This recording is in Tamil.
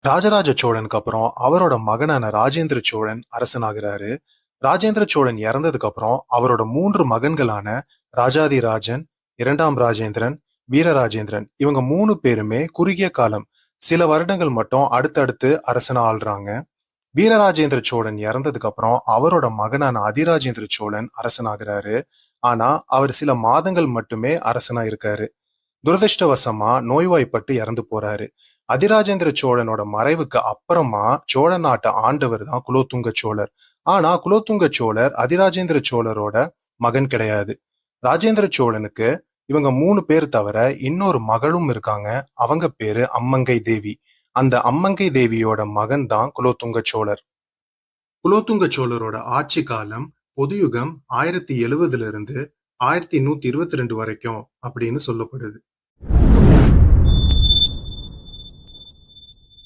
ராஜராஜ சோழனுக்கு அப்புறம் அவரோட மகனான ராஜேந்திர சோழன் அரசனாகிறாரு. ராஜேந்திர சோழன் இறந்ததுக்கு அப்புறம் அவரோட 3 மகன்களான ராஜாதி ராஜன், இரண்டாம் ராஜேந்திரன், வீரராஜேந்திரன் இவங்க 3 பேருமே குறுகிய காலம் சில வருடங்கள் மட்டும் அடுத்தடுத்து அரசனா ஆள்றாங்க. வீரராஜேந்திர சோழன் இறந்ததுக்கு அப்புறம் அவரோட மகனான அதிராஜேந்திர சோழன் அரசனாகிறாரு. ஆனா அவர் சில மாதங்கள் மட்டுமே அரசனா இருக்காரு. துரதிருஷ்டவசமா நோய்வாய்ப்பட்டு இறந்து போறாரு. அதிராஜேந்திர சோழனோட மறைவுக்கு அப்புறமா சோழ நாட்டை ஆண்டவர் தான் குலோத்துங்க சோழர். ஆனா குலோத்துங்க சோழர் அதிராஜேந்திர சோழரோட மகன் கிடையாது. ராஜேந்திர சோழனுக்கு இவங்க 3 பேர் தவிர இன்னொரு மகளும் இருக்காங்க. அவங்க பேரு அம்மங்கை தேவி. அந்த அம்மங்கை தேவியோட மகன் தான் குலோத்துங்க சோழர். குலோத்துங்க சோழரோட ஆட்சி காலம் பொதுயுகம் 1070 இருந்து 1122 வரைக்கும் அப்படின்னு சொல்லப்படுது.